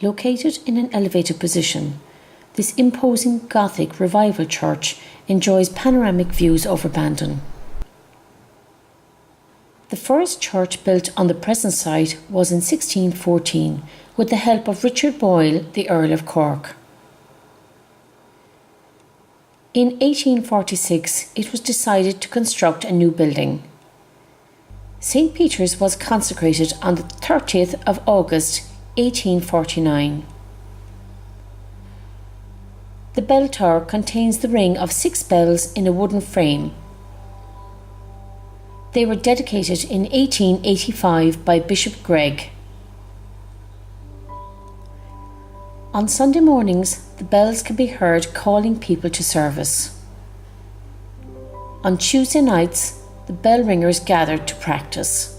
Located in an elevated position, this imposing Gothic revival church enjoys panoramic views over Bandon. The first church built on the present site was in 1614 with the help of Richard Boyle, the Earl of Cork. In 1846 it was decided to construct a new building. St. Peter's was consecrated on the 30th of August 1849. The bell tower contains the ring of 6 bells in a wooden frame. They were dedicated in 1885 by Bishop Gregg. On Sunday mornings, the bells can be heard calling people to service. On Tuesday nights, the bell ringers gathered to practice.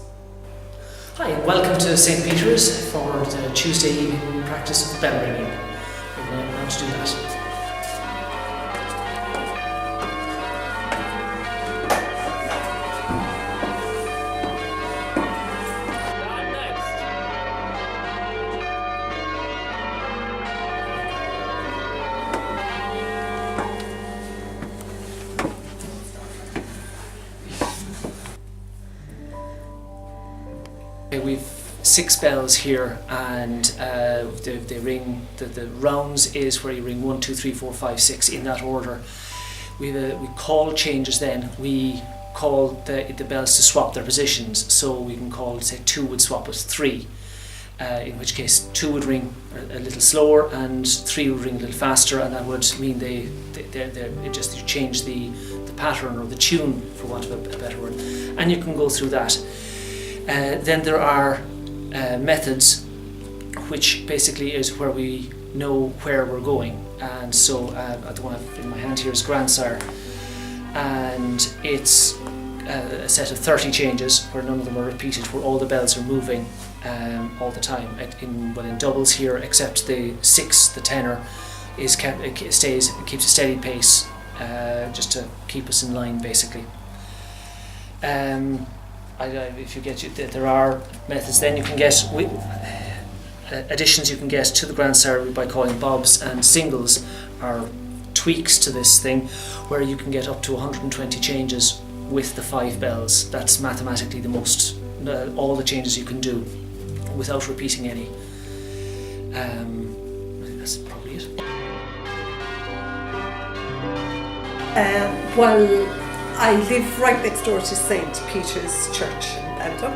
Hi, and welcome to St. Peter's for the Tuesday evening practice of bell ringing. We're going to learn to do that. We've 6 bells here, and they ring. The rounds is where you ring 1, 2, 3, 4, 5, 6 in that order. We call changes. Then we call the bells to swap their positions. So we can call, say, 2 would swap with 3. In which case 2 would ring a little slower and 3 would ring a little faster, and that would mean they just you change the pattern or the tune, for want of a better word, and you can go through that. Then there are methods, which basically is where we know where we're going. And so the one I've in my hand here is Grandsire, and it's a set of 30 changes where none of them are repeated, where all the bells are moving all the time. In doubles here, except the 6, the tenor, keeps a steady pace, just to keep us in line, basically. If you there are methods. Then you can get additions. You can get to the Grandsire by calling bobs, and singles are tweaks to this thing, where you can get up to 120 changes with the 5 bells. That's mathematically the most, all the changes you can do without repeating any. I think that's probably it. Well, I live right next door to St. Peter's Church in Bandon,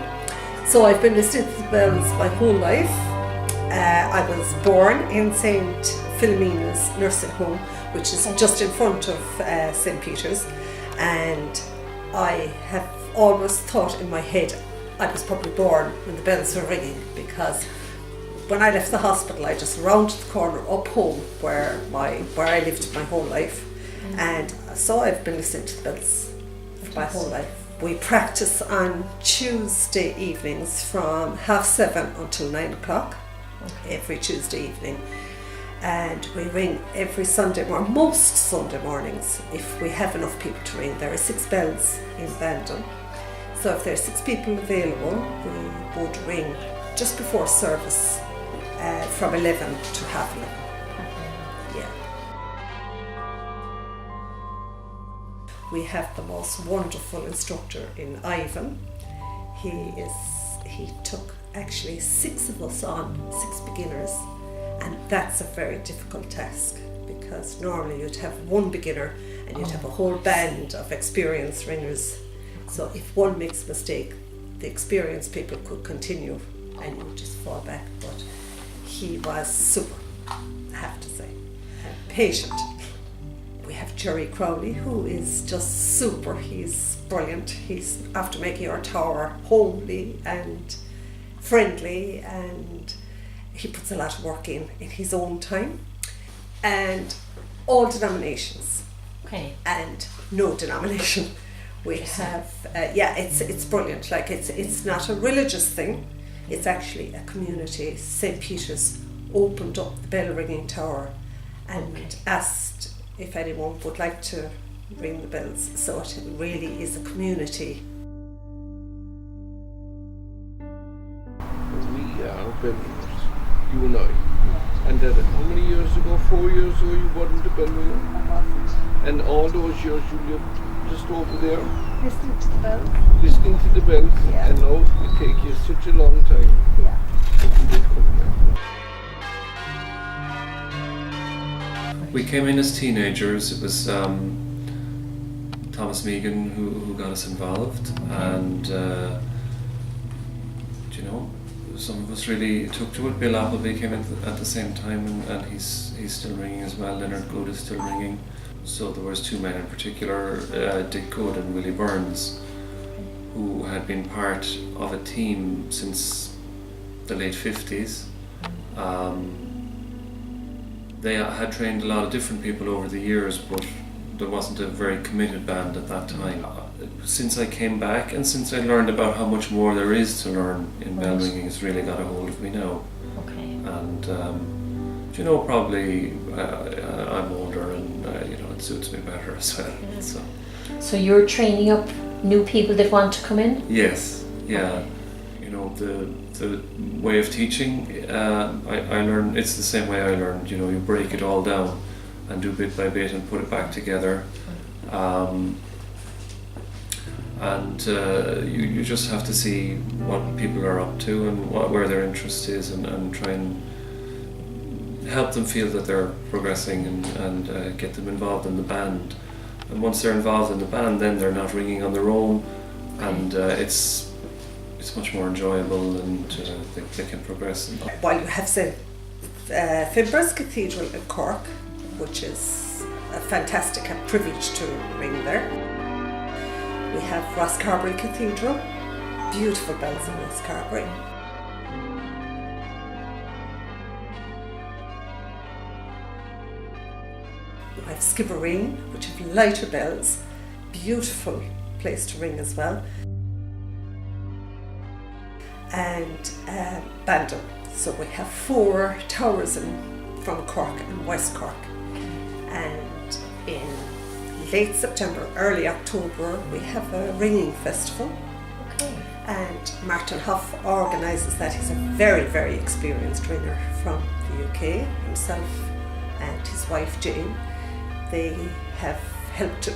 so I've been listening to the bells my whole life. I was born in St. Philomena's nursing home, which is just in front of St. Peter's, and I have always thought in my head I was probably born when the bells were ringing, because when I left the hospital I just rounded the corner up home where I lived my whole life, and so I've been listening to the bells my whole life. We practice on Tuesday evenings from 7:30 until 9 o'clock, every Tuesday evening, and we ring every Sunday, or most Sunday mornings, if we have enough people to ring. There are 6 bells in Bandon, so if there are 6 people available, we would ring just before service, from 11 to 11:30. Yeah. We have the most wonderful instructor in Ivan. He took actually 6 of us on, 6 beginners, and that's a very difficult task, because normally you'd have 1 beginner and you'd have a whole band of experienced ringers. So if one makes a mistake, the experienced people could continue and you would just fall back. But he was super, I have to say, and patient. We have Jerry Crowley, who is just super. He's brilliant. He's after making our tower homely and friendly, and he puts a lot of work in his own time. And all denominations, Okay. and no denomination. We have, it's brilliant. Like it's not a religious thing. It's actually a community. St. Peter's opened up the bell ringing tower and asked if anyone would like to ring the bells. So it really is a community. We opened you and I. And then how many years ago, 4 years ago, you weren't a bell ringer? And all those years you lived just over there, Listening to the bells. listening to the bells, Yeah. and now it takes you such a long time Yeah. that you did come here. We came in as teenagers. It was Thomas Megan who got us involved, and you know, some of us really took to it. Bill Appleby came in at the same time, and he's still ringing as well. Leonard Good is still ringing. So there was two men in particular, Dick Good and Willie Burns, who had been part of a team since the late 50s. They had trained a lot of different people over the years, but there wasn't a very committed band at that time. Since I came back and since I learned about how much more there is to learn in bell ringing, it's really got a hold of me now. Okay. And you know, probably I'm older and you know, it suits me better as well. Yeah. So you're training up new people that want to come in? Yes, yeah. You know, the way of teaching, I learned, it's the same way I learned, you know, you break it all down and do bit by bit and put it back together. You just have to see what people are up to and where their interest is, and try and help them feel that they're progressing, and get them involved in the band. And once they're involved in the band, then they're not ringing on their own, and it's much more enjoyable, and they can progress. While you have said Fimbra's Cathedral in Cork, which is a fantastic privilege to ring there. We have Rosscarbery Cathedral, beautiful bells in Rosscarbery. We have Skibbereen, which have lighter bells, beautiful place to ring as well. And Bandon. So we have 4 towers from Cork and West Cork. And in late September, early October, we have a ringing festival. Okay. And Martin Huff organises that. He's a very, very experienced ringer from the UK, himself and his wife Jane. They have helped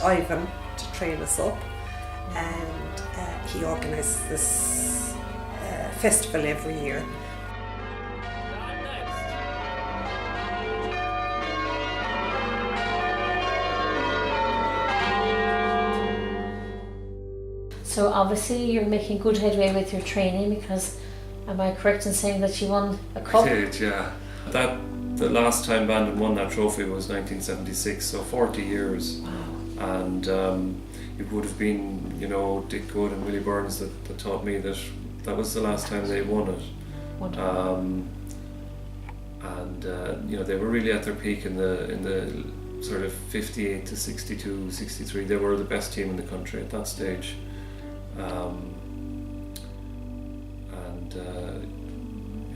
Ivan to train us up, and he organises this festival every year. So obviously you're making good headway with your training, because am I correct in saying that you won a cup? I did, yeah. The last time Bandon won that trophy was 1976, so 40 years. Wow. And it would have been, you know, Dick Good and Willie Burns that taught me that was the last time they won it. Wonderful. You know, they were really at their peak in the sort of 58 to 62, 63. They were the best team in the country at that stage. You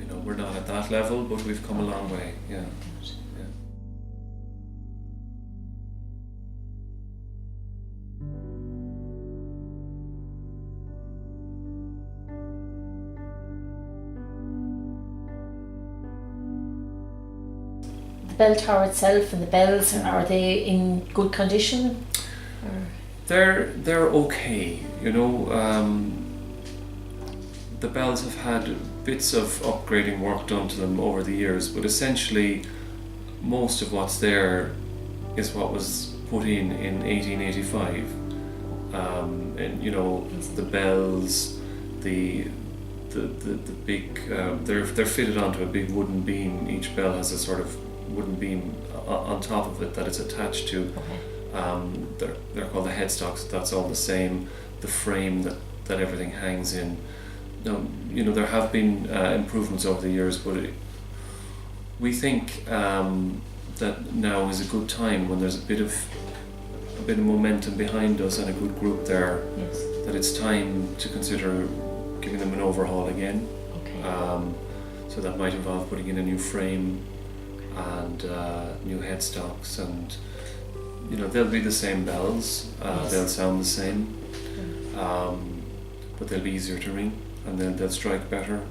know, we're not at that level, but we've come a long way, yeah. The bell tower itself and the bells, are they in good condition? Or? They're okay, you know. The bells have had bits of upgrading work done to them over the years, but essentially most of what's there is what was put in 1885. And you know, the bells, the big they're fitted onto a big wooden beam. Each bell has a sort of wooden beam on top of it that it's attached to. Okay. They're called the headstocks. That's all the same. The frame that everything hangs in. Now, you know, there have been improvements over the years, but we think that now is a good time, when there's a bit of momentum behind us and a good group there. Yes. That it's time to consider giving them an overhaul again. Okay. So that might involve putting in a new frame and new headstocks, and you know, they'll be the same bells. Yes. They'll sound the same, but they'll be easier to ring, and they'll strike better.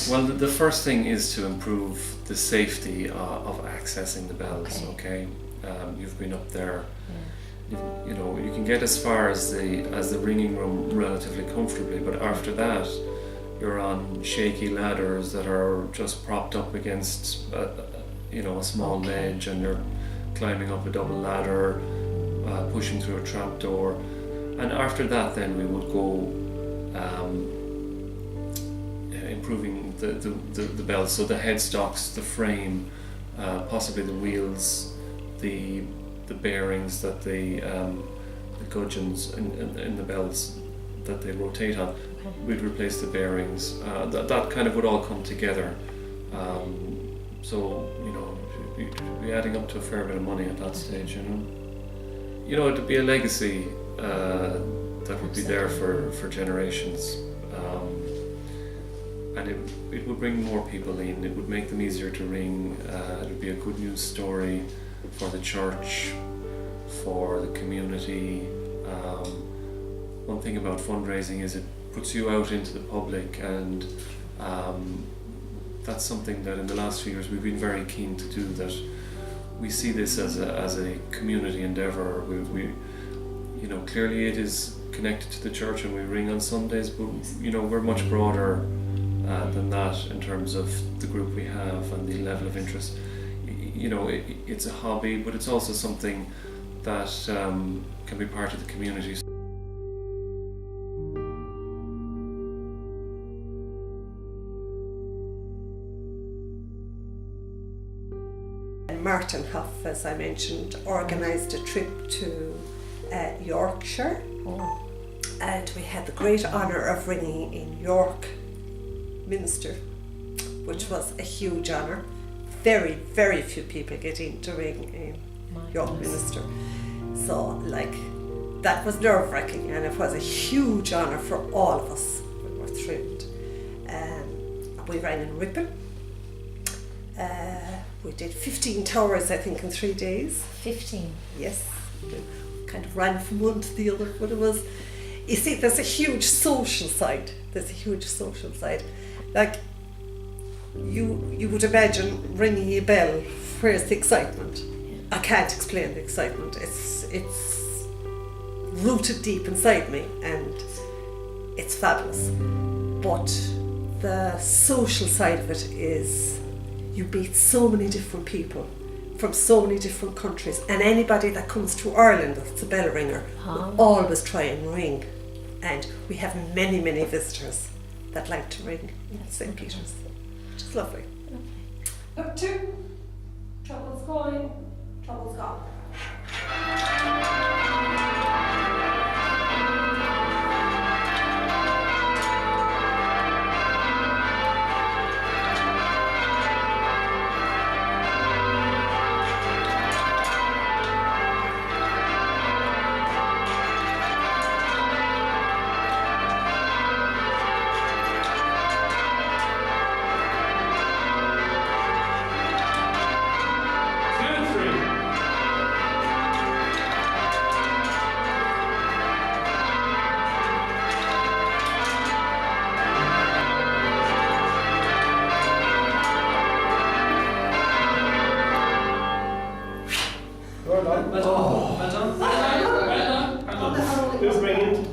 Well, the first thing is to improve the safety of accessing the bells. Okay, you've been up there. You know, you can get as far as the ringing room relatively comfortably, but after that, you're on shaky ladders that are just propped up against a small ledge, and you're climbing up a double ladder, pushing through a trap door, and after that, then we would go improving the bells, so the headstocks, the frame, possibly the wheels, the bearings that the gudgeons in the bells that they rotate on. We'd replace the bearings. That kind of would all come together. So you'd be adding up to a fair bit of money at that stage. It'd be a legacy that would be there for generations. And it would bring more people in. It would make them easier to ring. It would be a good news story for the church, for the community. One thing about fundraising is it puts you out into the public, and that's something that in the last few years we've been very keen to do. That we see this as a community endeavour. We clearly it is connected to the church, and we ring on Sundays, but we're much broader than that in terms of the group we have and the level of interest. It's a hobby, but it's also something that can be part of the community. Martin Huff, as I mentioned, organised a trip to Yorkshire, and we had the great honour of ringing in York Minster, which was a huge honour. Very, very few people get in to ring in York Minster. So, that was nerve-wracking, and it was a huge honour for all of us. We were thrilled. We rang in Ripon. We did 15 towers, I think, in 3 days. 15? Yes. We kind of ran from one to the other, but it was... You see, there's a huge social side. You would imagine ringing a bell. Where's the excitement? I can't explain the excitement. It's rooted deep inside me, and it's fabulous. But the social side of it is you meet so many different people from so many different countries, and anybody that comes to Ireland that's a bell ringer will always try and ring. And we have many, many visitors that like to ring in St. Peter's. It's lovely. Look, 2. Trouble's going, trouble's gone. Well done. Who's ringing?